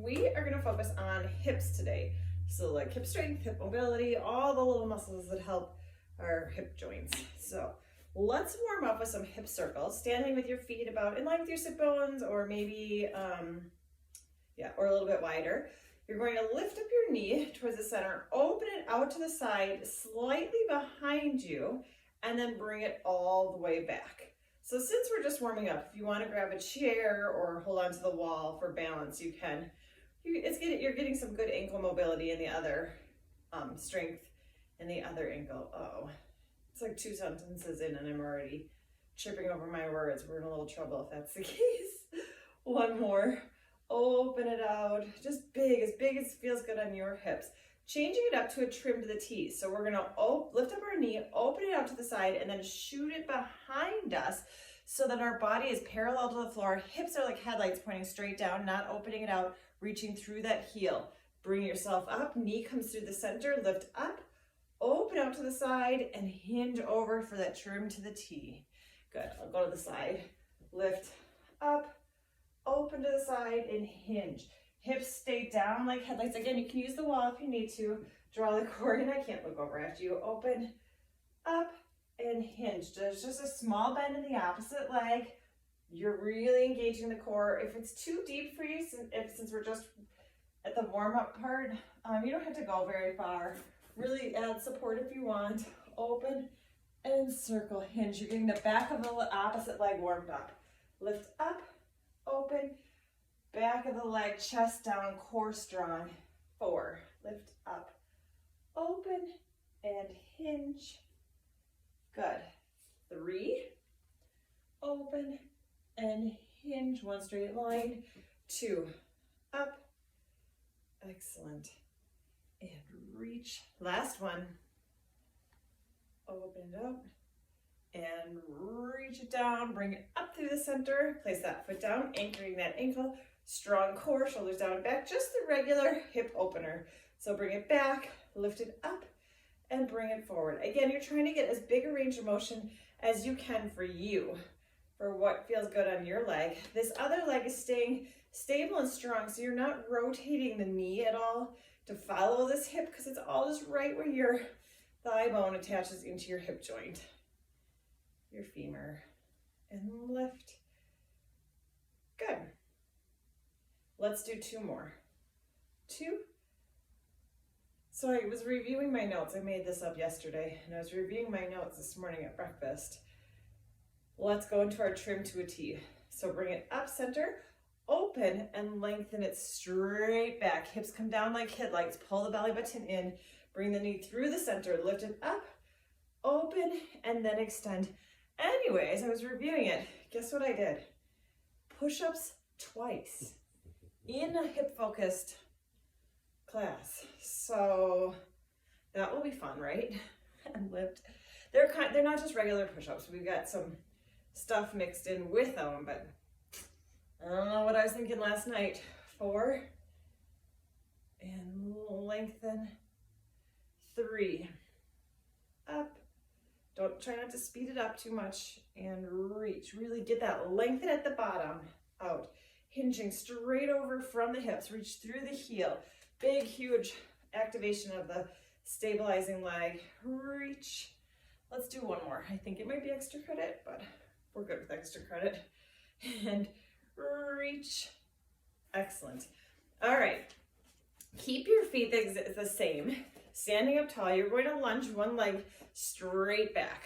we are going to focus on hips today. So like hip strength, hip mobility, all the little muscles that help our hip joints. So let's warm up with some hip circles, standing with your feet about in line with your sit bones, or maybe, or a little bit wider. You're going to lift up your knee towards the center, open it out to the side, slightly behind you, and then bring it all the way back. So since we're just warming up, if you want to grab a chair or hold on to the wall for balance, you can. You're getting some good ankle mobility in the other strength in the other ankle. Oh, it's like 2 sentences in and I'm already tripping over my words. We're in a little trouble if that's the case. One more. Open it out, just big as it feels good on your hips. Changing it up to a trim to the T. So we're gonna lift up our knee, open it out to the side, and then shoot it behind us so that our body is parallel to the floor. Hips are like headlights pointing straight down, not opening it out, reaching through that heel. Bring yourself up, knee comes through the center, lift up, open out to the side, and hinge over for that trim to the T. Good, I'll go to the side, lift up, open to the side, and hinge. Hips stay down like headlights. Again, you can use the wall if you need to. Draw the core in. I can't look over at you. Open, up, and hinge. There's just a small bend in the opposite leg. You're really engaging the core. If it's too deep for you, since we're just at the warm-up part, you don't have to go very far. Really add support if you want. Open and circle, hinge. You're getting the back of the opposite leg warmed up. Lift up, open, back of the leg, chest down, core strong. 4, lift up, open, and hinge. Good. 3, open, and hinge, 1 straight line. 2, up, excellent, and reach. Last one. Open it up, and reach it down, bring it up through the center, place that foot down, anchoring that ankle, strong core, shoulders down and back, just the regular hip opener. So bring it back, lift it up, and bring it forward. Again, you're trying to get as big a range of motion as you can for you, for what feels good on your leg. This other leg is staying stable and strong, so you're not rotating the knee at all to follow this hip, because it's all just right where your thigh bone attaches into your hip joint, your femur, and lift. Good. Let's do 2 more. 2. So I was reviewing my notes. I made this up yesterday, and I was reviewing my notes this morning at breakfast. Let's go into our trim to a T. So bring it up center, open, and lengthen it straight back. Hips come down like headlights. Pull the belly button in. Bring the knee through the center. Lift it up, open, and then extend. Anyways, I was reviewing it. Guess what I did? Push-ups twice in a hip-focused class. So that will be fun, right? And lift. They're not just regular push-ups. We've got some stuff mixed in with them, but I don't know what I was thinking last night. 4, and lengthen. 3, up. Try not to speed it up too much, and reach. Really get that lengthen at the bottom, out. Hinging straight over from the hips. Reach through the heel. Big, huge activation of the stabilizing leg. Reach. Let's do 1 more. I think it might be extra credit, but we're good with extra credit. And reach. Excellent. All right. Keep your feet the same. Standing up tall, you're going to lunge 1 leg straight back.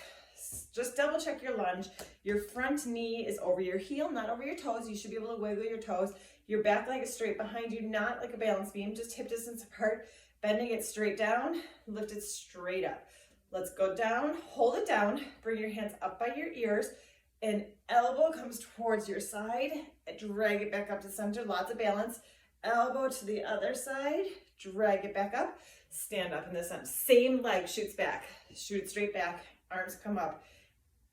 Just double check your lunge. Your front knee is over your heel, not over your toes. You should be able to wiggle your toes. Your back leg is straight behind you, not like a balance beam, just hip distance apart. Bending it straight down, lift it straight up. Let's go down, hold it down, bring your hands up by your ears, and elbow comes towards your side, drag it back up to center, lots of balance. Elbow to the other side, drag it back up, stand up in the center. Same leg shoots back, shoot it straight back, arms come up,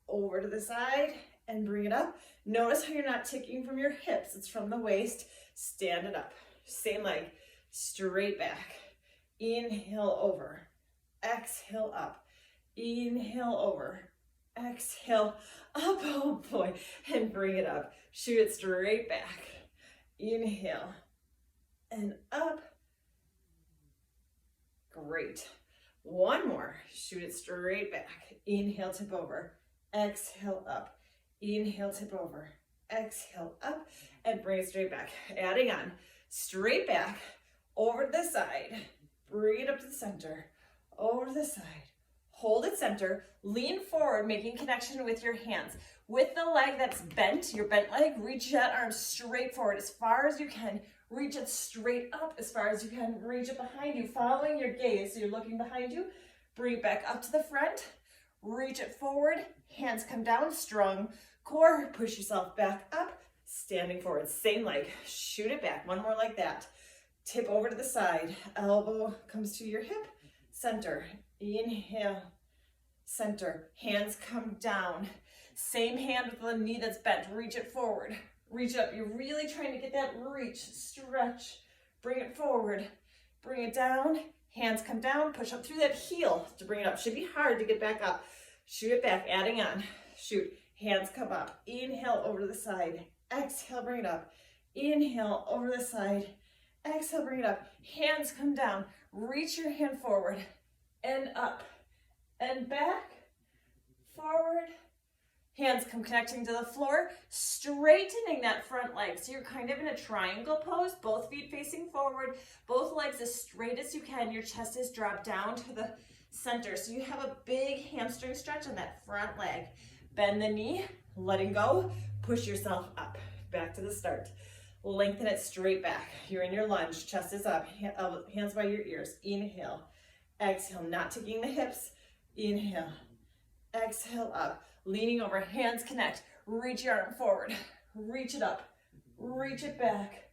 over to the side, and bring it up. Notice how you're not ticking from your hips, it's from the waist. Stand it up, same leg, straight back. Inhale over, exhale up, inhale over, exhale up, oh boy, and bring it up. Shoot it straight back. Inhale, and up. Great. One more. Shoot it straight back. Inhale, tip over. Exhale, up. Inhale, tip over. Exhale, up. And bring it straight back. Adding on. Straight back. Over to the side. Bring it up to the center. Over to the side. Hold it center. Lean forward, making connection with your hands. With the leg that's bent, your bent leg, reach that arm straight forward as far as you can. Reach it straight up as far as you can. Reach it behind you, following your gaze. So you're looking behind you. Bring it back up to the front. Reach it forward. Hands come down, strong core. Push yourself back up. Standing forward, same leg. Shoot it back. One more like that. Tip over to the side. Elbow comes to your hip. Center. Inhale. Center. Hands come down. Same hand with the knee that's bent. Reach it forward. Reach it up. You're really trying to get that reach. Stretch. Bring it forward. Bring it down. Hands come down. Push up through that heel to bring it up. Should be hard to get back up. Shoot it back. Adding on. Shoot. Hands come up. Inhale over to the side. Exhale. Bring it up. Inhale over the side. Exhale. Bring it up. Hands come down. Reach your hand forward and up and back. Forward. Hands come connecting to the floor, straightening that front leg. So you're kind of in a triangle pose, both feet facing forward, both legs as straight as you can. Your chest is dropped down to the center. So you have a big hamstring stretch on that front leg. Bend the knee, letting go, push yourself up, back to the start. Lengthen it straight back. You're in your lunge, chest is up, hands by your ears. Inhale, exhale, not taking the hips. Inhale, exhale, up. Leaning over, hands connect. Reach your arm forward. Reach it up. Reach it back.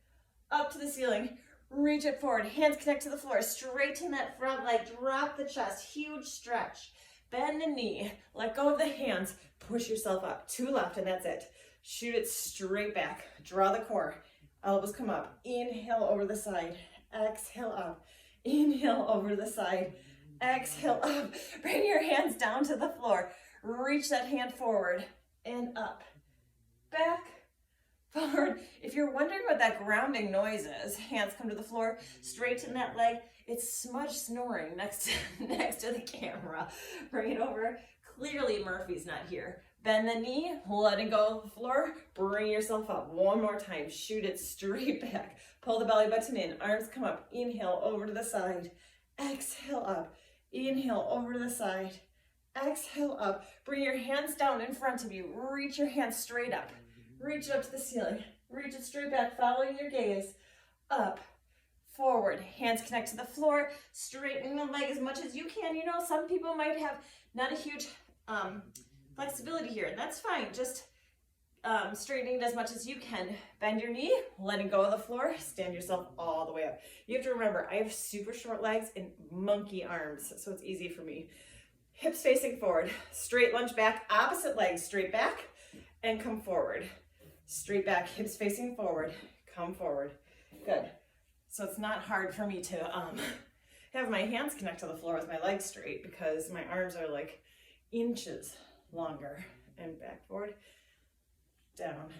Up to the ceiling. Reach it forward. Hands connect to the floor. Straighten that front leg. Drop the chest. Huge stretch. Bend the knee. Let go of the hands. Push yourself up. Two left, and that's it. Shoot it straight back. Draw the core. Elbows come up. Inhale over the side. Exhale up. Inhale over the side. Exhale up. Bring your hands down to the floor. Reach that hand forward and up, back, forward. If you're wondering what that grounding noise is, hands come to the floor, straighten that leg. It's Smudge snoring next to the camera. Bring it over. Clearly Murphy's not here. Bend the knee, letting go of the floor. Bring yourself up. One more time. Shoot it straight back. Pull the belly button in. Arms come up. Inhale over to the side. Exhale up. Inhale over to the side. Exhale up. Bring your hands down in front of you. Reach your hands straight up. Reach it up to the ceiling. Reach it straight back, following your gaze. Up, forward. Hands connect to the floor. Straightening the leg as much as you can. You know, some people might have not a huge flexibility here, and that's fine. Just straightening it as much as you can. Bend your knee, letting go of the floor. Stand yourself all the way up. You have to remember, I have super short legs and monkey arms, so it's easy for me. Hips facing forward, straight lunge back, opposite leg straight back, and come forward. Straight back, hips facing forward, come forward. Good. So it's not hard for me to have my hands connect to the floor with my legs straight because my arms are like inches longer. And back, forward, down.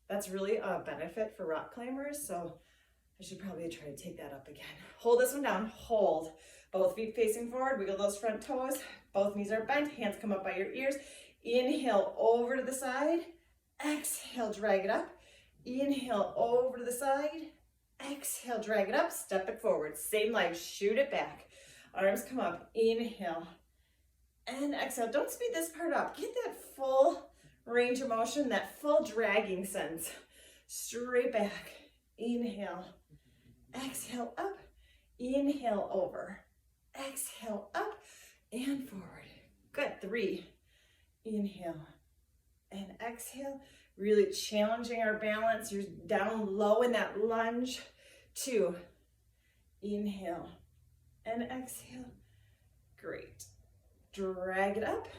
That's really a benefit for rock climbers, so I should probably try to take that up again. Hold this one down, hold. Both feet facing forward, wiggle those front toes. Both knees are bent, hands come up by your ears. Inhale over to the side. Exhale, drag it up. Inhale over to the side. Exhale, drag it up. Step it forward. Same leg, shoot it back. Arms come up. Inhale and exhale. Don't speed this part up. Get that full range of motion, that full dragging sense. Straight back. Inhale. Exhale up. Inhale over. Exhale up and forward. Good. 3. Inhale and exhale. Really challenging our balance. You're down low in that lunge. 2. Inhale and exhale. Great. Drag it up.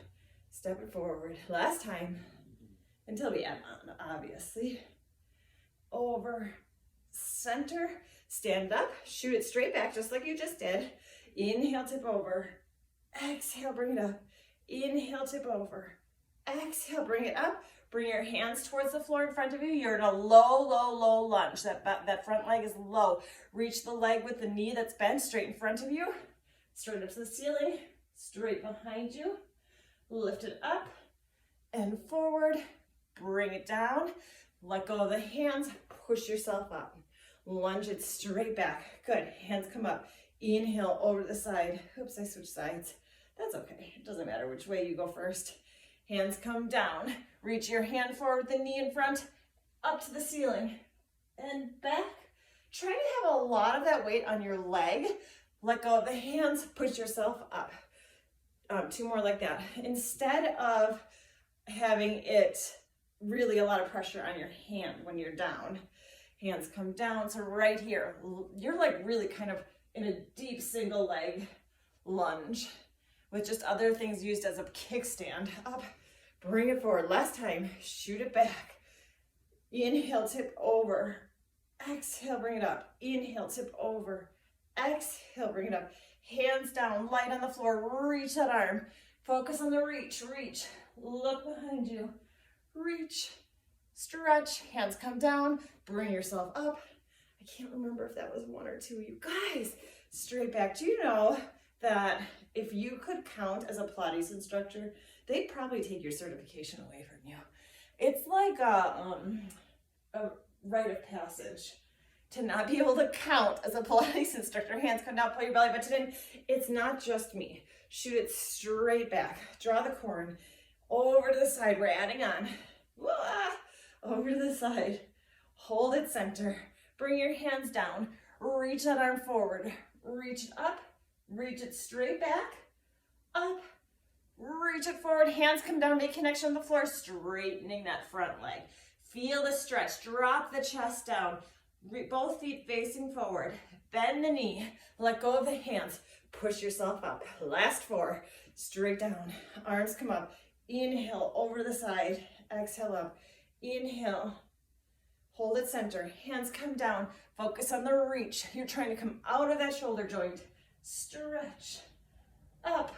Step it forward. Last time. Until we add on, obviously. Over. Center. Stand up. Shoot it straight back just like you just did. Inhale, tip over. Exhale, bring it up. Inhale, tip over. Exhale, bring it up. Bring your hands towards the floor in front of you. You're in a low, low, low lunge. That front leg is low. Reach the leg with the knee that's bent straight in front of you. Straight up to the ceiling, straight behind you. Lift it up and forward. Bring it down. Let go of the hands. Push yourself up. Lunge it straight back. Good. Hands come up. Inhale over the side. Oops, I switched sides. That's okay. It doesn't matter which way you go first. Hands come down. Reach your hand forward, the knee in front, up to the ceiling and back. Try to have a lot of that weight on your leg. Let go of the hands, push yourself up. 2 more like that. Instead of having it really a lot of pressure on your hand when you're down, hands come down. So right here, you're like really kind of in a deep single leg lunge with just other things used as a kickstand. Up, bring it forward. Last time, shoot it back. Inhale, tip over. Exhale, bring it up. Inhale, tip over. Exhale, bring it up. Hands down, light on the floor. Reach that arm. Focus on the reach. Reach. Look behind you. Reach. Stretch. Hands come down. Bring yourself up. I can't remember if that was 1 or 2. You guys, straight back. Do you know that if you could count as a Pilates instructor, they'd probably take your certification away from you? It's like a rite of passage to not be able to count as a Pilates instructor. Hands come down, pull your belly button in. It's not just me. Shoot it straight back. Draw the core in. Over to the side. We're adding on. Over to the side. Hold it center. Bring your hands down. Reach that arm forward. Reach it up. Reach it straight back. Up. Reach it forward. Hands come down. Make connection on the floor. Straightening that front leg. Feel the stretch. Drop the chest down. Both feet facing forward. Bend the knee. Let go of the hands. Push yourself up. Last 4. Straight down. Arms come up. Inhale over the side. Exhale up. Inhale. Hold it center. Hands come down. Focus on the reach. You're trying to come out of that shoulder joint. Stretch. Up.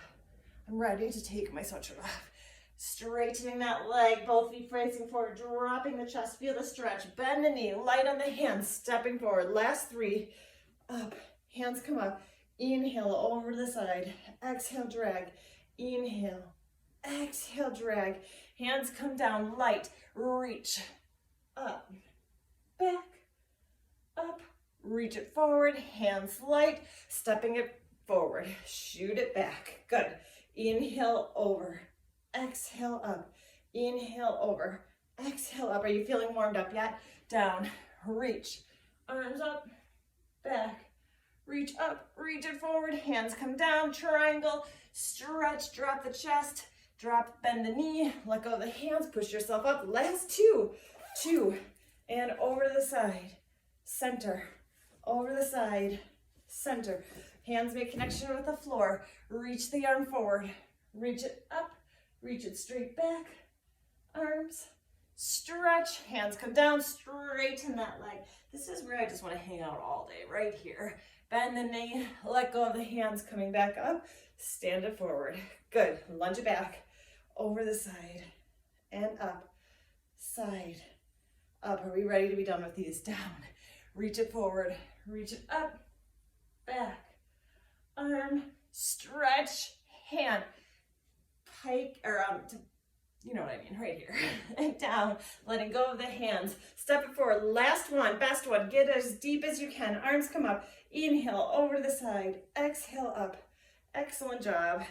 I'm ready to take my sweatshirt off. Straightening that leg, both feet facing forward, dropping the chest, feel the stretch, bend the knee, light on the hands, stepping forward. Last 3, up, hands come up, inhale over the side, exhale, drag, inhale, exhale, drag, hands come down, light, reach, up, back, up, reach it forward, hands light, stepping it forward, shoot it back, good, inhale over, exhale up, inhale over, exhale up. Are you feeling warmed up yet? Down, reach, arms up, back, reach up, reach it forward, hands come down, triangle, stretch, drop the chest, drop, bend the knee, let go of the hands, push yourself up. Last 2, and over to the side, center, over the side, center. Hands make connection with the floor, reach the arm forward, reach it up, reach it straight back, arms, stretch, hands come down, straighten that leg. This is where I just want to hang out all day, right here. Bend the knee, let go of the hands, coming back up, stand it forward. Good, lunge it back, over the side, and up, side, up. Are we ready to be done with these? Down, reach it forward, reach it up, back, arm, stretch, hand, pike, or you know what I mean, right here, and down, letting go of the hands, step it forward, last one, best one, get as deep as you can, arms come up, inhale over to the side, exhale up, excellent job,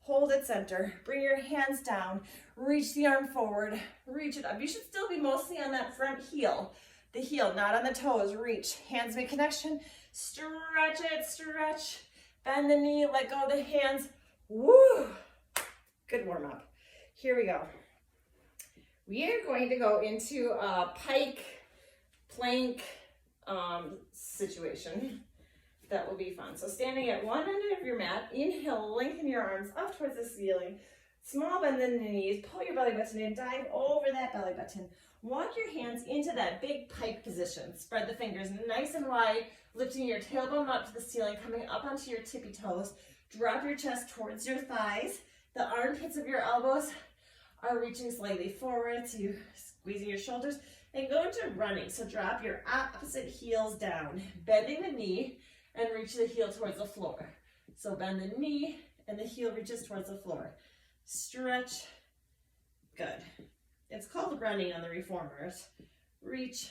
hold it center, bring your hands down, reach the arm forward, reach it up, you should still be mostly on that front heel, the heel, not on the toes, reach, hands make connection, stretch it, stretch, bend the knee, let go of the hands, woo! Good warm up. Here we go. We are going to go into a pike plank situation. That will be fun. So standing at one end of your mat, inhale, lengthen your arms up towards the ceiling. Small bend in the knees, pull your belly button in, dive over that belly button. Walk your hands into that big pike position. Spread the fingers nice and wide, lifting your tailbone up to the ceiling, coming up onto your tippy toes. Drop your chest towards your thighs. The armpits of your elbows are reaching slightly forward, so you're squeezing your shoulders, and go into running. So drop your opposite heels down, bending the knee, and reach the heel towards the floor. So bend the knee, and the heel reaches towards the floor. Stretch. Good. It's called running on the reformers. Reach.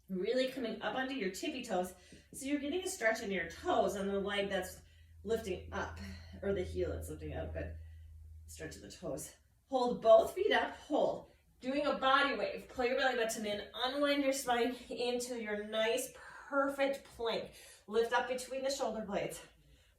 Really coming up onto your tippy toes. So you're getting a stretch in your toes and the leg that's lifting up, or the heel that's lifting up. Good. Stretch of the toes. Hold both feet up. Hold. Doing a body wave. Pull your belly button in. Unwind your spine into your nice, perfect plank. Lift up between the shoulder blades.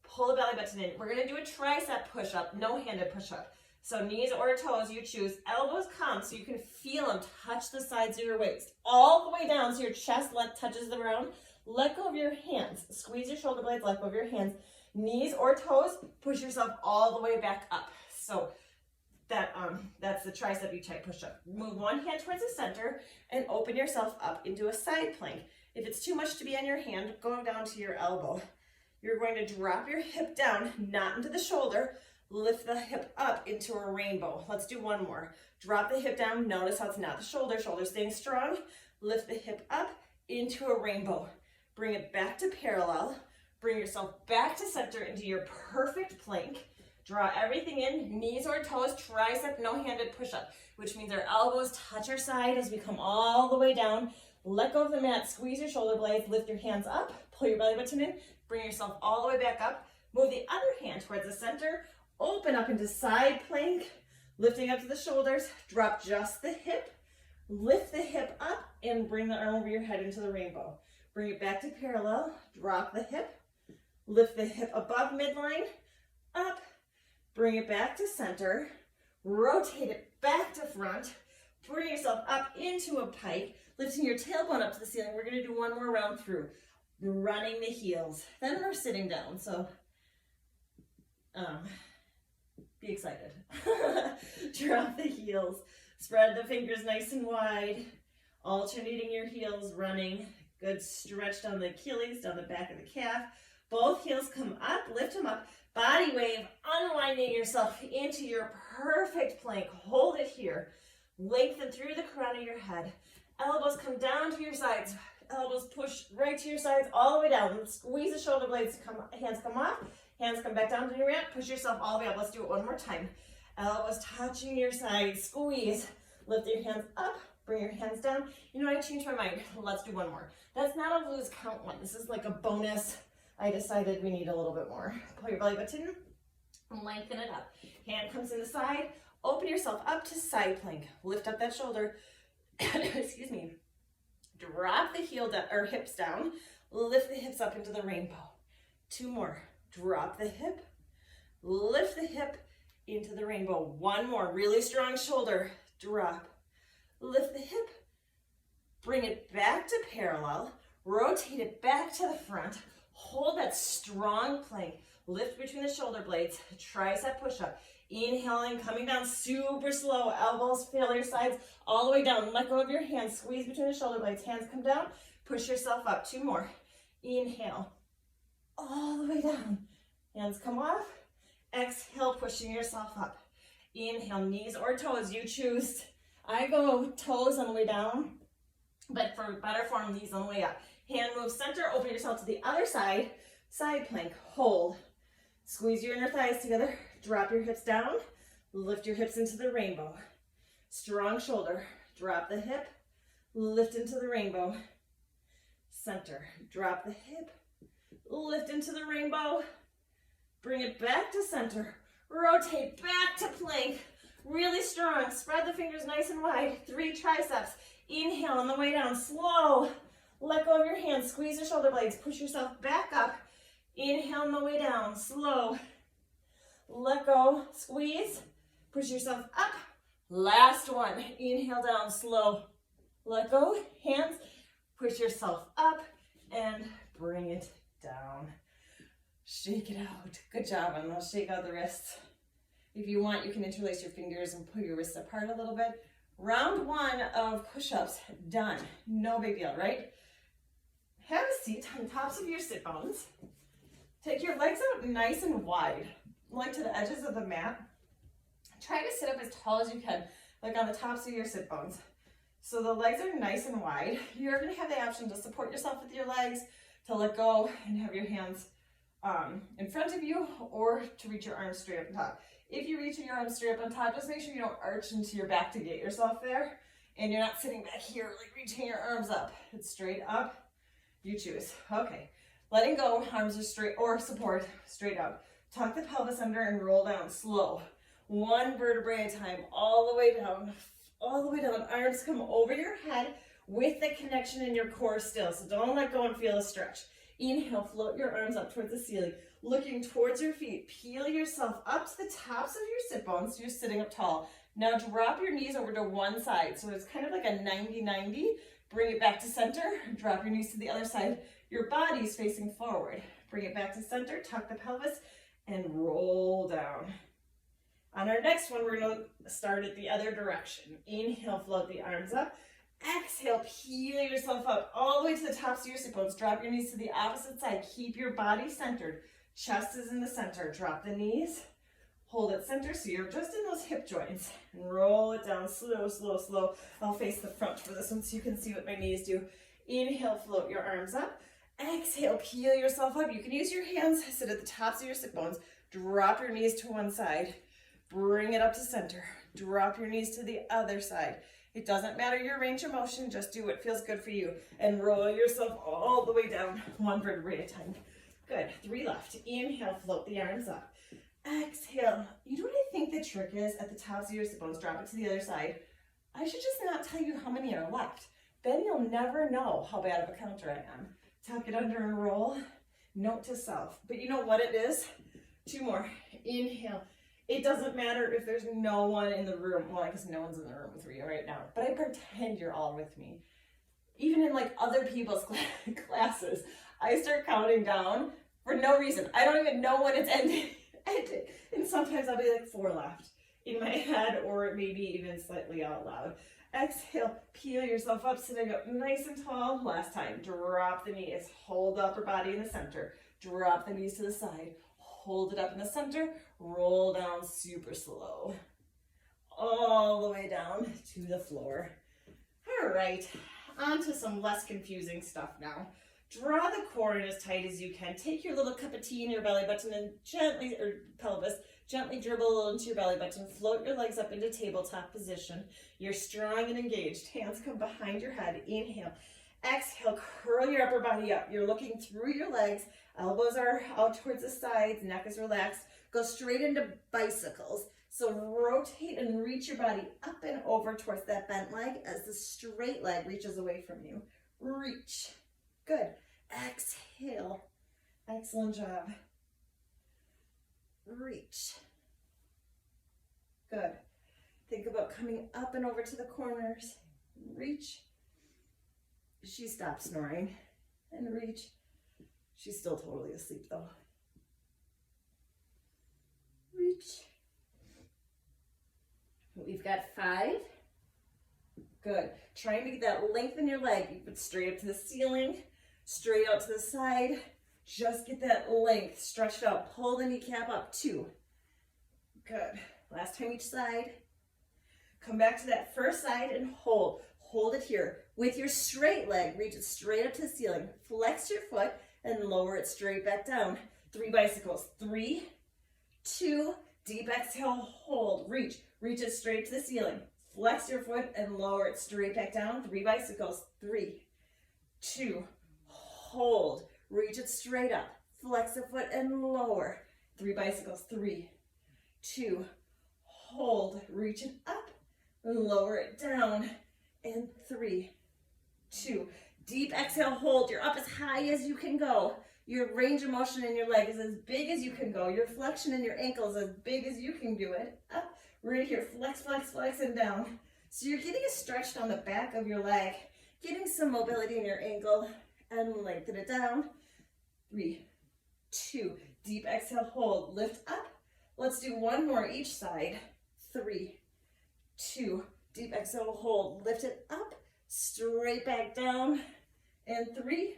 Pull the belly button in. We're going to do a tricep push-up, no-handed push-up. So knees or toes, you choose. Elbows come so you can feel them touch the sides of your waist. All the way down so your chest touches the ground. Let go of your hands. Squeeze your shoulder blades, let go of your hands. Knees or toes, push yourself all the way back up. So that's the tricep U-type push-up. Move one hand towards the center and open yourself up into a side plank. If it's too much to be on your hand, go down to your elbow. You're going to drop your hip down, not into the shoulder. Lift the hip up into a rainbow. Let's do one more. Drop the hip down. Notice how it's not the shoulder. Shoulder staying strong. Lift the hip up into a rainbow. Bring it back to parallel. Bring yourself back to center into your perfect plank. Draw everything in. Knees or toes. Tricep no-handed push-up, which means our elbows touch our side as we come all the way down. Let go of the mat. Squeeze your shoulder blades. Lift your hands up. Pull your belly button in. Bring yourself all the way back up. Move the other hand towards the center. Open up into side plank, lifting up to the shoulders. Drop just the hip. Lift the hip up and bring the arm over your head into the rainbow. Bring it back to parallel. Drop the hip. Lift the hip above midline. Up. Bring it back to center. Rotate it back to front. Bring yourself up into a pike, lifting your tailbone up to the ceiling. We're going to do one more round through. Running the heels. Then we're sitting down. So, be excited. Drop the heels. Spread the fingers nice and wide. Alternating your heels, running. Good stretch down the Achilles, down the back of the calf. Both heels come up, lift them up. Body wave, unwinding yourself into your perfect plank. Hold it here. Lengthen through the crown of your head. Elbows come down to your sides. Elbows push right to your sides, all the way down. Squeeze the shoulder blades, hands come off. Hands come back down to your mat. Push yourself all the way up. Let's do it one more time. Elbows touching your sides. Squeeze. Lift your hands up. Bring your hands down. You know, I changed my mind. Let's do one more. That's not a lose count one. This is like a bonus. I decided we need a little bit more. Pull your belly button. Lengthen it up. Hand comes in the side. Open yourself up to side plank. Lift up that shoulder. Excuse me. Drop the heel down, or hips down. Lift the hips up into the rainbow. Two more. Drop the hip, lift the hip into the rainbow. One more, really strong shoulder. Drop, lift the hip, bring it back to parallel, rotate it back to the front. Hold that strong plank. Lift between the shoulder blades, tricep push-up. Inhaling, coming down super slow. Elbows feel your sides all the way down. Let go of your hands. Squeeze between the shoulder blades. Hands come down. Push yourself up. Two more. Inhale. All the way down. Hands come off. Exhale, pushing yourself up. Inhale, knees or toes, you choose. I go toes on the way down, but for better form, knees on the way up. Hand move center, open yourself to the other side. Side plank, hold. Squeeze your inner thighs together. Drop your hips down. Lift your hips into the rainbow. Strong shoulder. Drop the hip. Lift into the rainbow. Center. Drop the hip. Lift into the rainbow. Bring it back to center. Rotate back to plank. Really strong. Spread the fingers nice and wide. 3 triceps. Inhale on the way down. Slow. Let go of your hands. Squeeze your shoulder blades. Push yourself back up. Inhale on the way down. Slow. Let go. Squeeze. Push yourself up. Last one. Inhale down. Slow. Let go. Hands. Push yourself up and bring it down. Shake it out. Good job. And now shake out the wrists. If you want, you can interlace your fingers and pull your wrists apart a little bit. Round 1 of push-ups done. No big deal, right? Have a seat on tops of your sit bones. Take your legs out nice and wide, like to the edges of the mat. Try to sit up as tall as you can, like on the tops of your sit bones. So the legs are nice and wide. You're gonna have the option to support yourself with your legs, to let go and have your hands in front of you, or to reach your arms straight up on top. If you reach your arms straight up on top, just make sure you don't arch into your back to get yourself there. And you're not sitting back here, like reaching your arms up. It's straight up, you choose. Okay, letting go, arms are straight, or support, straight up. Tuck the pelvis under and roll down, slow. One vertebrae at a time, all the way down, all the way down. Arms come over your head with the connection in your core still, so don't let go and feel a stretch. Inhale, float your arms up towards the ceiling, looking towards your feet. Peel yourself up to the tops of your sit bones so you're sitting up tall. Now drop your knees over to one side, so it's kind of like a 90-90. Bring it back to center, drop your knees to the other side. Your body's facing forward. Bring it back to center, tuck the pelvis, and roll down. On our next one, we're gonna start it the other direction. Inhale, float the arms up. Exhale, peel yourself up all the way to the tops of your sit bones. Drop your knees to the opposite side. Keep your body centered. Chest is in the center. Drop the knees. Hold it center so you're just in those hip joints. And roll it down slow, slow, slow. I'll face the front for this one so you can see what my knees do. Inhale, float your arms up. Exhale, peel yourself up. You can use your hands, sit at the tops of your sit bones. Drop your knees to one side. Bring it up to center. Drop your knees to the other side. It doesn't matter your range of motion, just do what feels good for you. And roll yourself all the way down, one vertebrae at a time. Good, 3 left. Inhale, float the arms up. Exhale. You know what I think the trick is? At the tops of your sit bones, drop it to the other side. I should just not tell you how many are left. Then you'll never know how bad of a counter I am. Tuck it under and roll. Note to self. But you know what it is? 2 more. Inhale. It doesn't matter if there's no one in the room. Well, I guess no one's in the room with you right now, but I pretend you're all with me. Even in like other people's classes, I start counting down for no reason. I don't even know when it's ending. And sometimes I'll be like 4 left in my head, or maybe even slightly out loud. Exhale, peel yourself up, sitting up nice and tall. Last time, drop the knees, hold the upper body in the center. Drop the knees to the side. Hold it up in the center, roll down super slow, all the way down to the floor. All right, on to some less confusing stuff now. Draw the core in as tight as you can. Take your little cup of tea in your belly button and gently, or pelvis, gently dribble a little into your belly button. Float your legs up into tabletop position. You're strong and engaged. Hands come behind your head. Inhale. Exhale, curl your upper body up. You're looking through your legs. Elbows are out towards the sides. Neck is relaxed. Go straight into bicycles. So rotate and reach your body up and over towards that bent leg as the straight leg reaches away from you. Reach. Good. Exhale. Excellent job. Reach. Good. Think about coming up and over to the corners. Reach. She stopped snoring. And reach. She's still totally asleep though. Reach. We've got 5. Good. Trying to get that length in your leg. You put straight up to the ceiling, straight out to the side. Just get that length stretched out. Pull the kneecap up. 2. Good. Last time each side. Come back to that first side and hold. Hold it here. With your straight leg, reach it straight up to the ceiling. Flex your foot and lower it straight back down. 3 bicycles. 3, 2, deep exhale, hold. Reach. Reach it straight to the ceiling. Flex your foot and lower it straight back down. 3 bicycles. 3, 2, hold. Reach it straight up. Flex the foot and lower. 3 bicycles. 3, 2, hold. Reach it up and lower it down. And 3, 2. Deep exhale, hold. You're up as high as you can go. Your range of motion in your leg is as big as you can go. Your flexion in your ankle is as big as you can do it. Up, right here, flex, flex, flex, and down. So you're getting it stretched on the back of your leg, getting some mobility in your ankle, and lengthen it down. 3, 2. Deep exhale, hold. Lift up. Let's do 1 more each side. 3, 2. Deep exhale, hold. Lift it up, straight back down. And 3,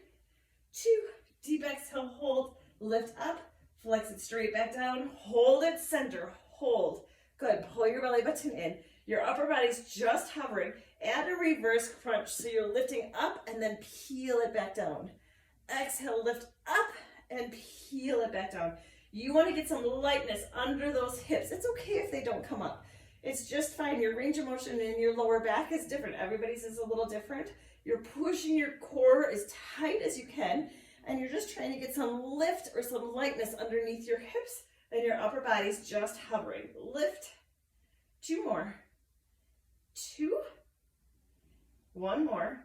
2. Deep exhale, hold. Lift up, flex it straight back down. Hold it center, hold. Good, pull your belly button in. Your upper body's just hovering. Add a reverse crunch, so you're lifting up and then peel it back down. Exhale, lift up and peel it back down. You want to get some lightness under those hips. It's okay if they don't come up. It's just fine. Your range of motion in your lower back is different. Everybody's is a little different. You're pushing your core as tight as you can, and you're just trying to get some lift or some lightness underneath your hips, and your upper body's just hovering. Lift. 2 more. 2. 1 more.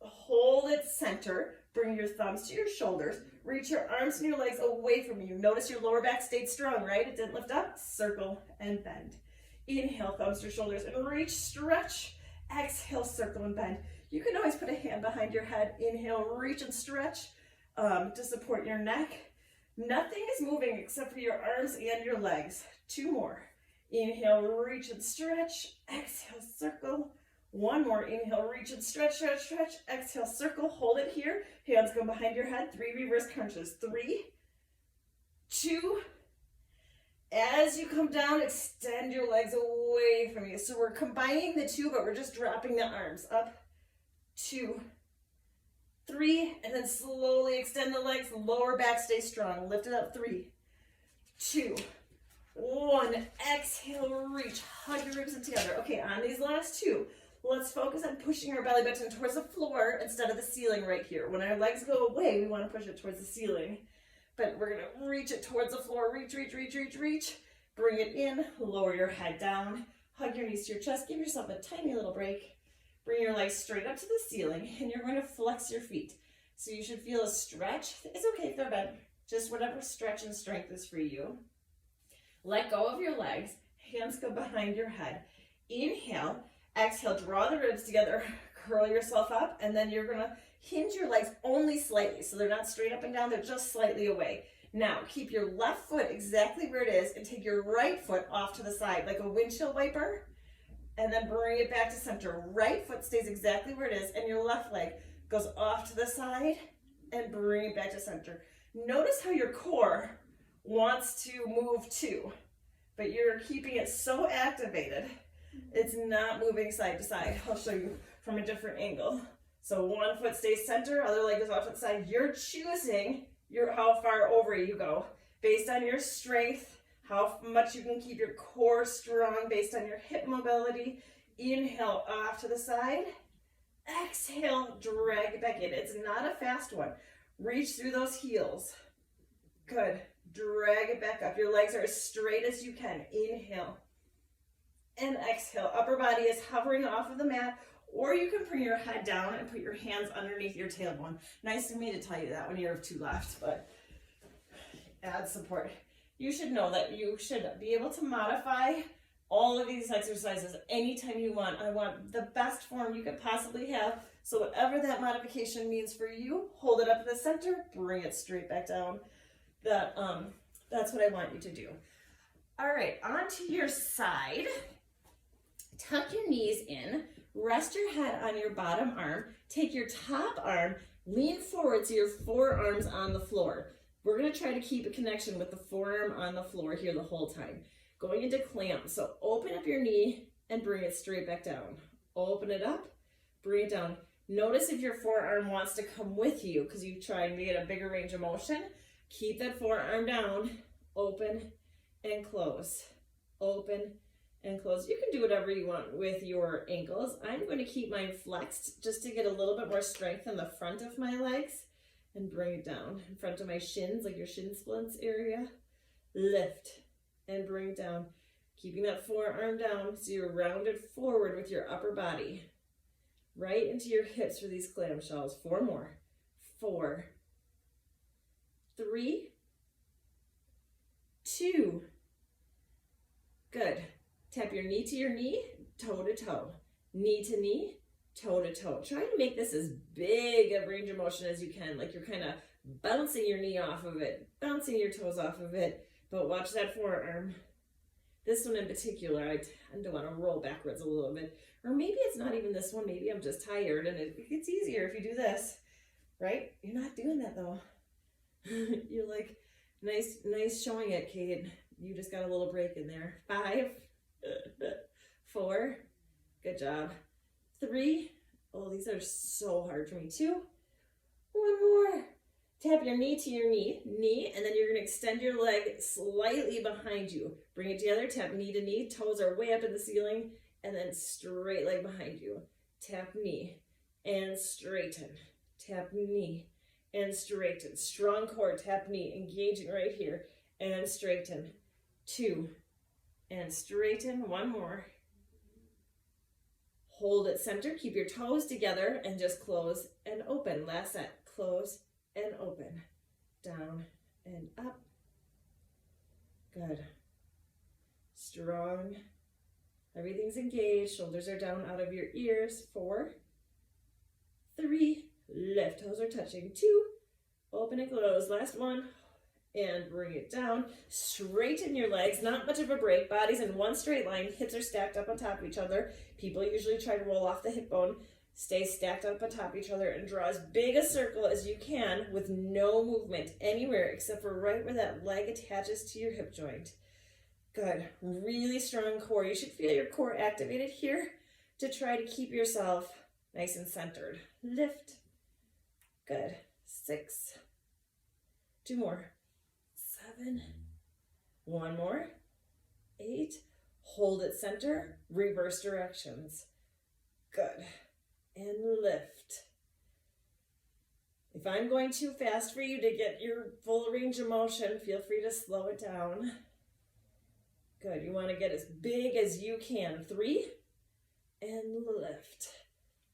Hold it center. Bring your thumbs to your shoulders. Reach your arms and your legs away from you. Notice your lower back stayed strong, right? It didn't lift up. Circle and bend. Inhale, thumbs to shoulders and reach, stretch. Exhale, circle and bend. You can always put a hand behind your head. Inhale, reach and stretch to support your neck. Nothing is moving except for your arms and your legs. 2 more. Inhale, reach and stretch. Exhale, circle. 1 more. Inhale, reach and stretch, stretch, stretch. Exhale, circle. Hold it here. Hands go behind your head. 3 reverse crunches. 3, 2. As you come down, extend your legs away from you. So we're combining the 2, but we're just dropping the arms. Up, 2, 3, and then slowly extend the legs. Lower back, stay strong. Lift it up. 3, 2, 1. Exhale, reach. Hug your ribs in together. Okay, on these last 2, let's focus on pushing our belly button towards the floor instead of the ceiling right here. When our legs go away, we want to push it towards the ceiling. But we're going to reach it towards the floor. Reach, reach, reach, reach, reach. Bring it in. Lower your head down. Hug your knees to your chest. Give yourself a tiny little break. Bring your legs straight up to the ceiling, and you're going to flex your feet. So you should feel a stretch. It's okay if they're bent. Just whatever stretch and strength is for you. Let go of your legs. Hands go behind your head. Inhale. Exhale, draw the ribs together. Curl yourself up, and then you're going to hinge your legs only slightly. So they're not straight up and down. They're just slightly away. Now, keep your left foot exactly where it is, and take your right foot off to the side like a windshield wiper. And then bring it back to center. Right foot stays exactly where it is, and your left leg goes off to the side and bring it back to center. Notice how your core wants to move too, but you're keeping it so activated, it's not moving side to side. I'll show you from a different angle. So 1 foot stays center, other leg goes off to the side. You're choosing how far over you go based on your strength, how much you can keep your core strong based on your hip mobility. Inhale, off to the side. Exhale, drag it back in. It's not a fast one. Reach through those heels. Good. Drag it back up. Your legs are as straight as you can. Inhale and exhale. Upper body is hovering off of the mat, or you can bring your head down and put your hands underneath your tailbone. Nice of me to tell you that when you have 2 left, but add support. You should know that you should be able to modify all of these exercises anytime you want. I want the best form you could possibly have. So whatever that modification means for you, hold it up in the center, bring it straight back down. That's what I want you to do. All right, onto your side. Tuck your knees in. Rest your head on your bottom arm. Take your top arm, lean forward so your forearm's on the floor. We're going to try to keep a connection with the forearm on the floor here the whole time. Going into clamp. So open up your knee and bring it straight back down. Open it up, bring it down. Notice if your forearm wants to come with you because you're trying to get a bigger range of motion. Keep that forearm down. Open and close. Open and close. You can do whatever you want with your ankles. I'm going to keep mine flexed just to get a little bit more strength in the front of my legs. And bring it down in front of my shins, like your shin splints area. Lift and bring it down. Keeping that forearm down so you're rounded forward with your upper body. Right into your hips for these clamshells. 4 more. 4, 3, 2. Good. Tap your knee to your knee, toe to toe. Knee to knee, toe to toe. Try to make this as big a range of motion as you can, like you're kind of bouncing your knee off of it, bouncing your toes off of it, but watch that forearm. This one in particular, I tend to want to roll backwards a little bit, or maybe it's not even this one, maybe I'm just tired, and it gets easier if you do this, right? You're not doing that though. You're like, nice showing it, Kate. You just got a little break in there. 5, 4, good job. 3, oh, these are so hard for me. 2, 1 more. Tap your knee to your knee, and then you're gonna extend your leg slightly behind you. Bring it together, tap knee to knee, toes are way up in the ceiling, and then straight leg behind you. Tap knee and straighten. Tap knee and straighten. Strong core, tap knee, engaging right here, and straighten. 2, and straighten. 1 more. Hold it center, keep your toes together, and just close and open. Last set, close and open. Down and up. Good. Strong. Everything's engaged. Shoulders are down out of your ears. 4, 3, lift. Toes are touching. 2, open and close. Last one. And bring it down. Straighten your legs. Not much of a break. Body's in one straight line. Hips are stacked up on top of each other. People usually try to roll off the hip bone. Stay stacked up on top of each other and draw as big a circle as you can with no movement anywhere except for right where that leg attaches to your hip joint. Good. Really strong core. You should feel your core activated here to try to keep yourself nice and centered. Lift. Good. 6. 2 more. 7. 1 more. 8. Hold it center. Reverse directions. Good. And lift. If I'm going too fast for you to get your full range of motion, feel free to slow it down. Good. You want to get as big as you can. 3. And lift.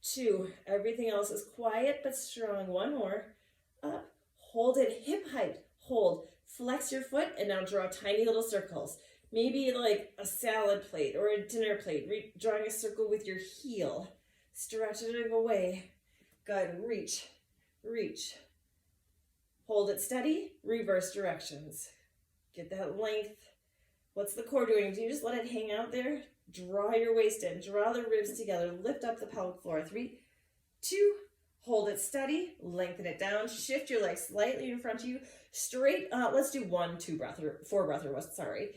2. Everything else is quiet but strong. 1 more. Up. Hold it hip height. Hold. Flex your foot and now draw tiny little circles. Maybe like a salad plate or a dinner plate. Drawing a circle with your heel. Stretch it away. Good. Reach. Reach. Hold it steady. Reverse directions. Get that length. What's the core doing? Do you just let it hang out there? Draw your waist in. Draw the ribs together. Lift up the pelvic floor. 3, 2. Hold it steady. Lengthen it down. Shift your legs slightly in front of you. Straight. Let's do 1, 2 breath or 4 breath or what? Sorry.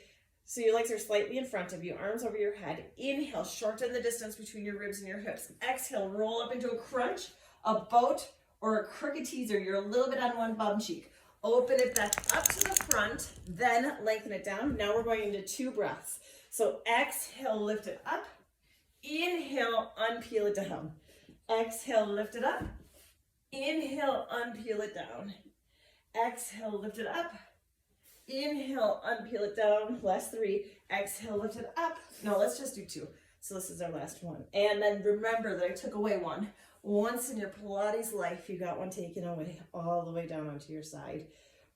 So your legs are slightly in front of you, arms over your head. Inhale, shorten the distance between your ribs and your hips. Exhale, roll up into a crunch, a boat, or a crooked teaser. You're a little bit on one bum cheek. Open it back up to the front, then lengthen it down. Now we're going into 2 breaths. So exhale, lift it up. Inhale, unpeel it down. Exhale, lift it up. Inhale, unpeel it down. Exhale, lift it up. Inhale, unpeel it down. Last 3. Exhale, lift it up. No, let's just do 2. So this is our last one. And then remember that I took away one. Once in your Pilates life, you got one taken away all the way down onto your side.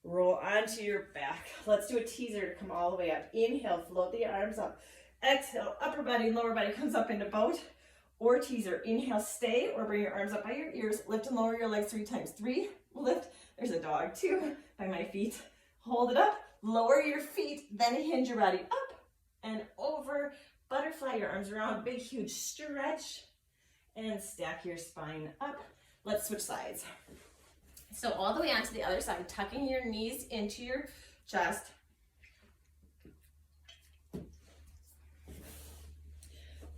Roll onto your back. Let's do a teaser to come all the way up. Inhale, float the arms up. Exhale, upper body, lower body comes up into boat or teaser. Inhale, stay or bring your arms up by your ears. Lift and lower your legs 3 times. 3, lift. There's a dog. 2, by my feet. Hold it up. Lower your feet, then hinge your body up and over. Butterfly your arms around. Big, huge stretch. And stack your spine up. Let's switch sides. So all the way onto the other side, tucking your knees into your chest.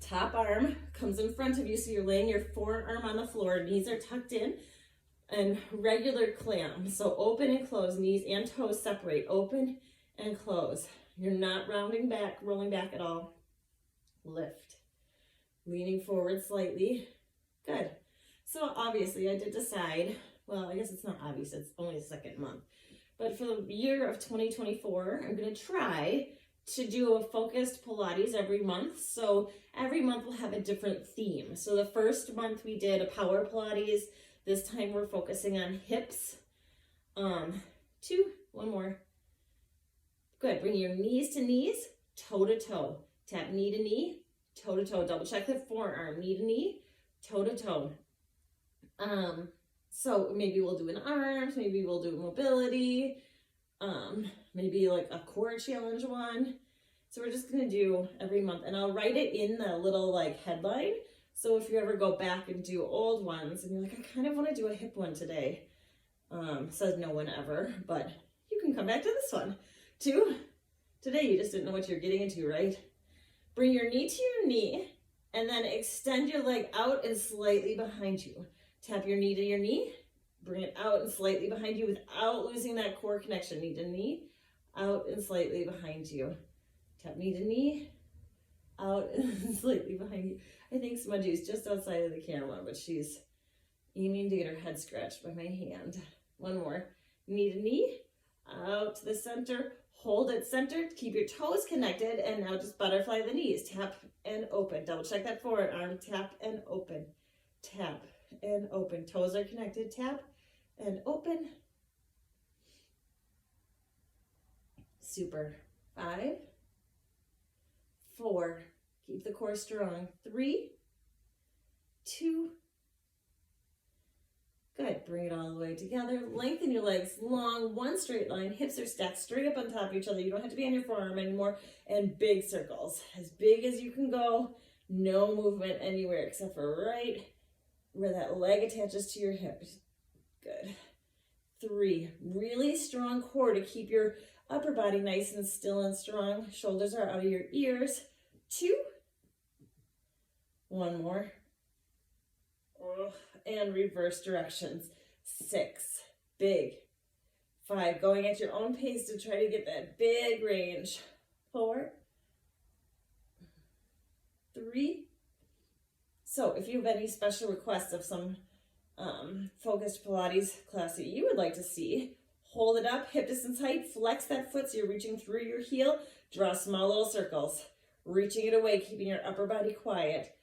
Top arm comes in front of you, so you're laying your forearm on the floor. Knees are tucked in and regular clam. So open and close, knees and toes separate. Open and close. You're not rolling back at all. Lift. Leaning forward slightly. Good. So obviously I did decide, well, I guess it's not obvious, it's only the 2nd month. But for the year of 2024, I'm going to try to do a focused Pilates every month. So every month we'll have a different theme. So the first month we did a power Pilates. This time we're focusing on hips. 2, 1 more. Good. Bring your knees to knees, toe to toe. Tap knee to knee, toe to toe. Double check the forearm, knee to knee, toe to toe. So maybe we'll do an arms, maybe we'll do mobility, maybe like a core challenge one. So we're just gonna do every month, and I'll write it in the little like headline. So if you ever go back and do old ones and you're like, I kind of want to do a hip one today, says no one ever, but you can come back to this one. 2, Today you just didn't know what you're getting into, right? Bring your knee to your knee and then extend your leg out and slightly behind you. Tap your knee to your knee, bring it out and slightly behind you without losing that core connection. Knee to knee, out and slightly behind you. Tap knee to knee, out and slightly behind you. I think Smudgy's just outside of the camera, but she's aiming to get her head scratched by my hand. One more. Knee to knee, out to the center. Hold it centered. Keep your toes connected. And now just butterfly the knees. Tap and open. Double check that forward arm. Tap and open. Tap and open. Toes are connected. Tap and open. Super. 5, 4. Keep the core strong. 3, 2. Good. Bring it all the way together. Lengthen your legs long, one straight line. Hips are stacked straight up on top of each other. You don't have to be on your forearm anymore. And big circles. As big as you can go. No movement anywhere except for right where that leg attaches to your hip. Good. 3. Really strong core to keep your upper body nice and still and strong. Shoulders are out of your ears. 2. One more. And reverse directions. 6. Big. 5. Going at your own pace to try to get that big range. 4. 3. So if you have any special requests of some focused Pilates class that you would like to see, hold it up, hip distance height, flex that foot so you're reaching through your heel, draw small little circles, reaching it away, keeping your upper body quiet.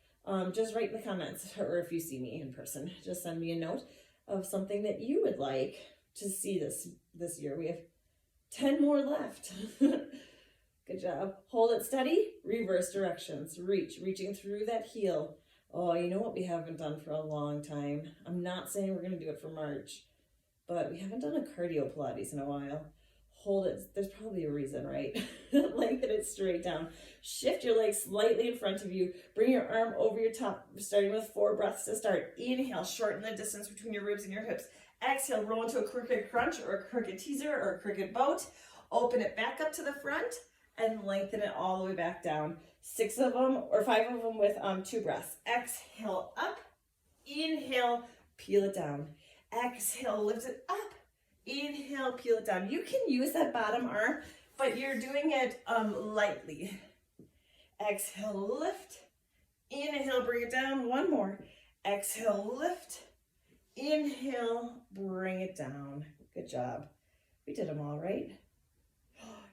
Just write in the comments, or if you see me in person, just send me a note of something that you would like to see this year. We have 10 more left. Good job. Hold it steady, reverse directions, reaching through that heel. Oh, you know what we haven't done for a long time? I'm not saying we're going to do it for March, but we haven't done a cardio Pilates in a while. Hold it. There's probably a reason, right? Lengthen it straight down. Shift your legs slightly in front of you. Bring your arm over your top, starting with 4 breaths to start. Inhale, shorten the distance between your ribs and your hips. Exhale, roll into a crooked crunch or a crooked teaser or a crooked boat. Open it back up to the front and lengthen it all the way back down. 6 of them or 5 of them with 2 breaths. Exhale up. Inhale, peel it down. Exhale, lift it up. Inhale, peel it down. You can use that bottom arm, but you're doing it lightly. Exhale, lift. Inhale, bring it down. One more. Exhale, lift. Inhale, bring it down. Good job. We did them all, right?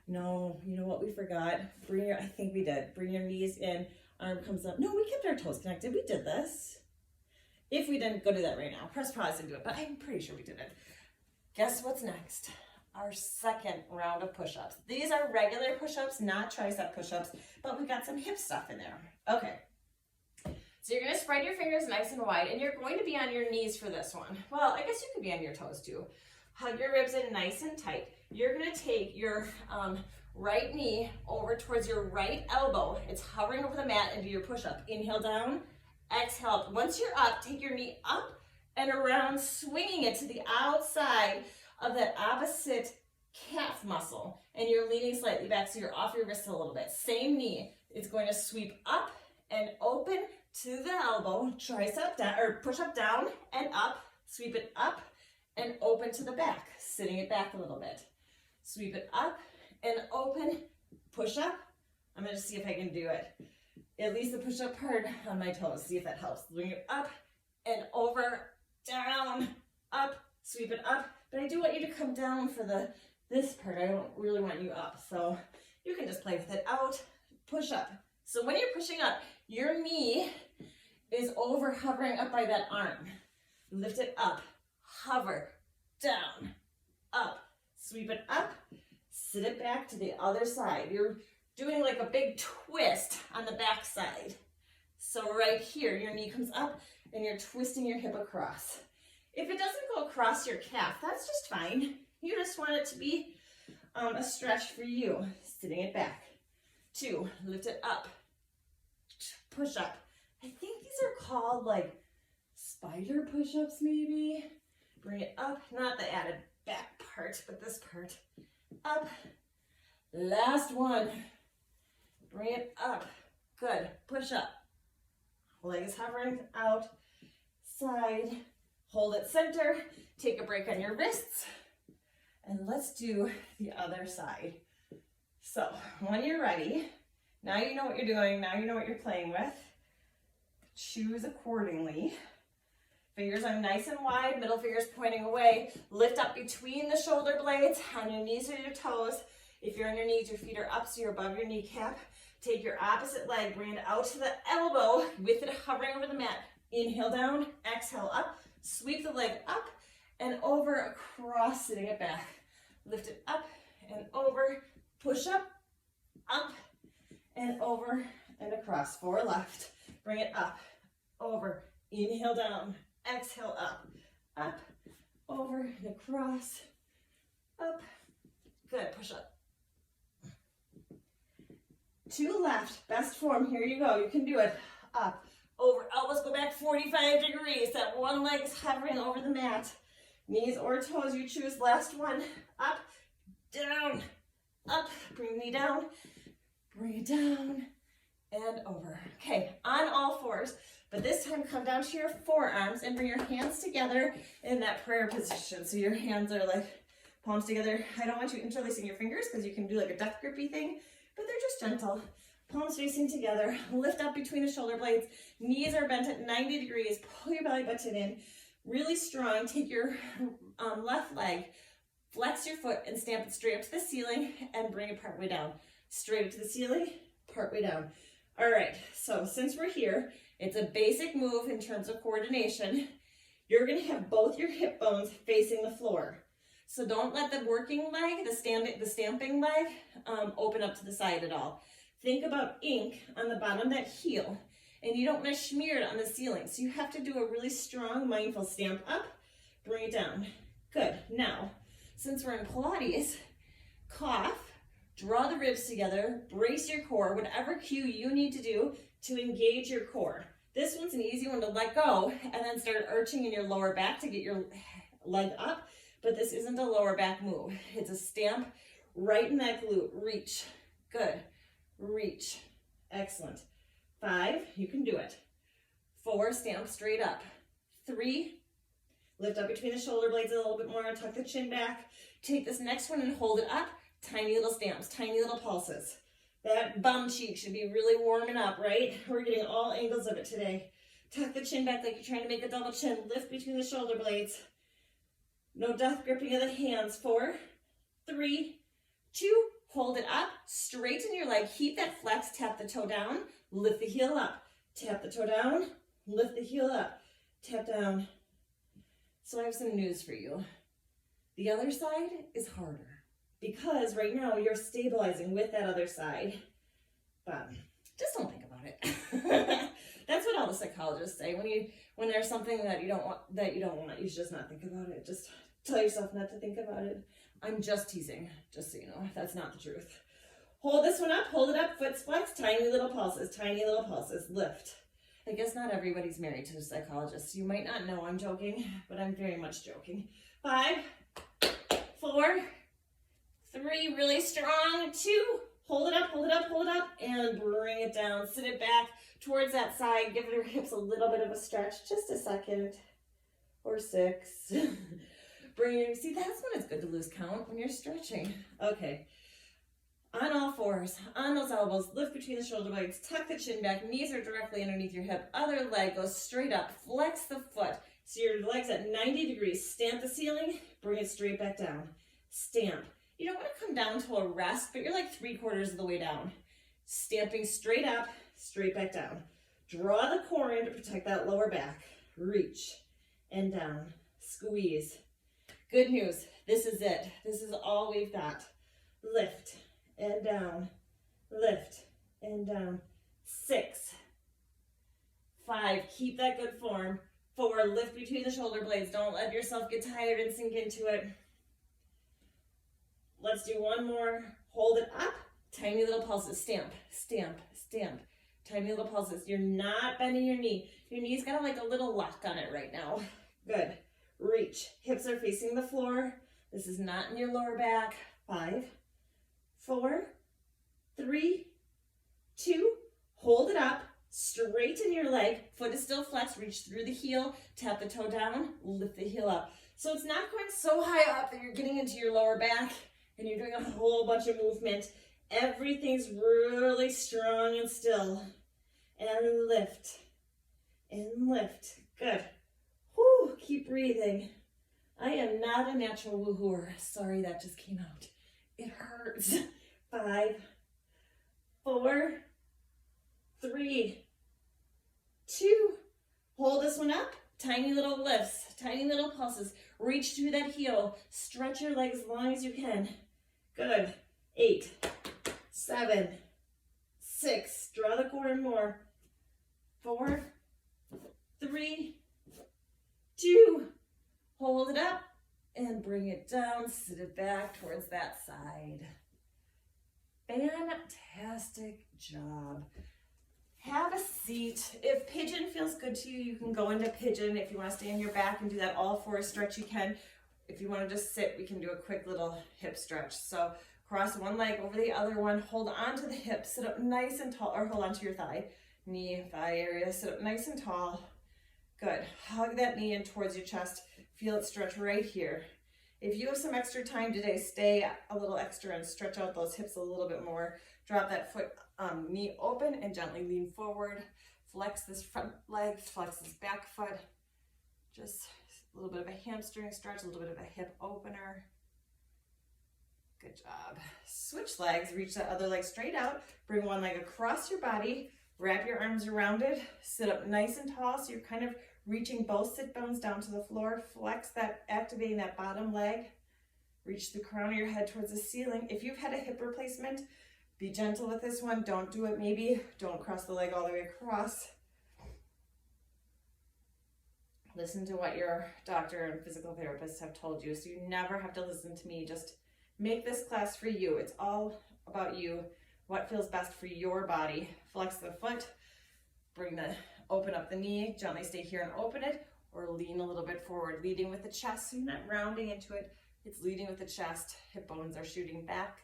No, you know what we forgot? I think we did. Bring your knees in, arm comes up. No, we kept our toes connected. We did this. If we didn't, go do that right now. Press pause and do it, but I'm pretty sure we did it. Guess what's next? Our second round of push-ups. These are regular push-ups, not tricep push-ups, but we've got some hip stuff in there. Okay. So you're going to spread your fingers nice and wide, and you're going to be on your knees for this one. Well, I guess you could be on your toes too. Hug your ribs in nice and tight. You're going to take your right knee over towards your right elbow. It's hovering over the mat and do your push-up. Inhale down, exhale up. Once you're up, take your knee up and around, swinging it to the outside of that opposite calf muscle. And you're leaning slightly back so you're off your wrists a little bit. Same knee. It's going to sweep up and open to the elbow, tricep down, or push up down and up, sweep it up and open to the back, sitting it back a little bit. Sweep it up and open, push up. I'm going to see if I can do it. At least the push up part on my toes. See if that helps. Bring it up and over, down, up, sweep it up. But I do want you to come down for this part. I don't really want you up. So you can just play with it. Out, push up. So when you're pushing up, your knee is over hovering up by that arm. Lift it up, hover, down, up, sweep it up, sit it back to the other side. You're doing like a big twist on the back side. So right here, your knee comes up and you're twisting your hip across. If it doesn't go across your calf, that's just fine. You just want it to be a stretch for you. Sitting it back. 2, lift it up, push up. I think these are called like spider push-ups maybe. Bring it up, not the added back part, but this part. Up, Last one. Bring it up. Good. Push up. Legs hovering out. Side. Hold it center. Take a break on your wrists. And let's do the other side. So when you're ready, now you know what you're doing. Now you know what you're playing with. Choose accordingly. Fingers are nice and wide, middle fingers pointing away. Lift up between the shoulder blades, on your knees or your toes. If you're on your knees, your feet are up so you're above your kneecap. Take your opposite leg, bring it out to the elbow with it hovering over the mat. Inhale down, exhale up. Sweep the leg up and over, across, sitting it back. Lift it up and over, push up, and over and across. 4 left. Bring it up, over, inhale down, exhale up, over and across, up. Good, push up. 2 left, best form, here you go. You can do it. Up, over, elbows go back 45 degrees. That one leg is hovering over the mat. Knees or toes, you choose. Last one. Up, down, up. Bring the knee down, bring it down, and over. Okay, on all fours, but this time come down to your forearms and bring your hands together in that prayer position. So your hands are like palms together. I don't want you interlacing your fingers because you can do like a death grippy thing, but they're just gentle. Palms facing together. Lift up between the shoulder blades. Knees are bent at 90 degrees. Pull your belly button in. Really strong. Take your left leg, flex your foot and stamp it straight up to the ceiling and bring it partway down. Straight up to the ceiling, partway down. All right, so since we're here, it's a basic move in terms of coordination. You're gonna have both your hip bones facing the floor. So don't let the working leg, the stamping leg, open up to the side at all. Think about ink on the bottom of that heel, and you don't want to smear it on the ceiling. So you have to do a really strong, mindful stamp up, bring it down. Good. Now, since we're in Pilates, cough, draw the ribs together, brace your core, whatever cue you need to do to engage your core. This one's an easy one to let go and then start arching in your lower back to get your leg up, but this isn't a lower back move. It's a stamp right in that glute. Reach. Good. Reach. Excellent. 5, you can do it. 4, stamp straight up. 3, lift up between the shoulder blades a little bit more, tuck the chin back. Take this next one and hold it up. Tiny little stamps, tiny little pulses. That bum cheek should be really warming up, right? We're getting all angles of it today. Tuck the chin back like you're trying to make a double chin. Lift between the shoulder blades. No death gripping of the hands. 4, 3, 2, hold it up. Straighten your leg. Keep that flex. Tap the toe down. Lift the heel up. Tap the toe down. Lift the heel up. Tap down. So I have some news for you. The other side is harder because right now you're stabilizing with that other side, but just don't think about it. That's what all the psychologists say. When there's something that you don't want, you should just not think about it. Just tell yourself not to think about it. I'm just teasing, just so you know. That's not the truth. Hold this one up, hold it up, foot flex, tiny little pulses, lift. I guess not everybody's married to a psychologist. You might not know I'm joking, but I'm very much joking. 5, 4, 3, really strong. 2, hold it up, and bring it down. Sit it back towards that side. Give your hips a little bit of a stretch, just a second, or 6. See, that's when it's good to lose count, when you're stretching. Okay. On all fours, on those elbows, lift between the shoulder blades, tuck the chin back, knees are directly underneath your hip, other leg goes straight up, flex the foot, so your leg's at 90 degrees, stamp the ceiling, bring it straight back down, stamp. You don't want to come down to a rest, but you're like 3/4 of the way down. Stamping straight up, straight back down. Draw the core in to protect that lower back, reach, and down, squeeze. Good news, this is it. This is all we've got. Lift and down, lift and down. 6, 5, keep that good form. 4, lift between the shoulder blades. Don't let yourself get tired and sink into it. Let's do one more. Hold it up, tiny little pulses. Stamp, stamp, stamp. Tiny little pulses. You're not bending your knee. Your knee's got like a little lock on it right now. Good. Reach. Hips are facing the floor. This is not in your lower back. 5, 4, 3, 2, hold it up, straighten your leg, foot is still flexed, reach through the heel, tap the toe down, lift the heel up. So it's not going so high up that you're getting into your lower back and you're doing a whole bunch of movement. Everything's really strong and still. And lift, and lift. Good. Whew, keep breathing. I am not a natural woohooer. Sorry, that just came out. It hurts. 5, 4, 3, 2. Hold this one up. Tiny little lifts, tiny little pulses. Reach through that heel. Stretch your legs as long as you can. Good. 8, 7, 6. Draw the core in more. 4, 3, 2. Hold it up and bring it down. Sit it back towards that side. Fantastic job. Have a seat. If pigeon feels good to you, you can go into pigeon. If you want to stay on your back and do that all four stretch, you can. If you want to just sit, we can do a quick little hip stretch. So cross one leg over the other one. Hold on to the hip. Sit up nice and tall, or hold on to your thigh. Knee, thigh area. Sit up nice and tall. Good. Hug that knee in towards your chest. Feel it stretch right here. If you have some extra time today, stay a little extra and stretch out those hips a little bit more. Drop that foot, knee open and gently lean forward. Flex this front leg, flex this back foot. Just a little bit of a hamstring stretch, a little bit of a hip opener. Good job. Switch legs, reach that other leg straight out. Bring one leg across your body. Wrap your arms around it. Sit up nice and tall so you're kind of reaching both sit bones down to the floor. Flex that, activating that bottom leg. Reach the crown of your head towards the ceiling. If you've had a hip replacement, be gentle with this one. Don't do it maybe. Don't cross the leg all the way across. Listen to what your doctor and physical therapist have told you. So you never have to listen to me. Just make this class for you. It's all about you. What feels best for your body. Flex the foot. Open up the knee. Gently stay here and open it. Or lean a little bit forward. Leading with the chest. So you're not rounding into it. It's leading with the chest. Hip bones are shooting back.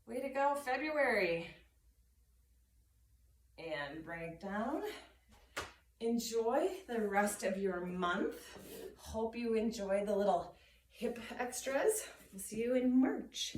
Way to go, February. And bring it down. Enjoy the rest of your month. Hope you enjoy the little hip extras. We'll see you in March.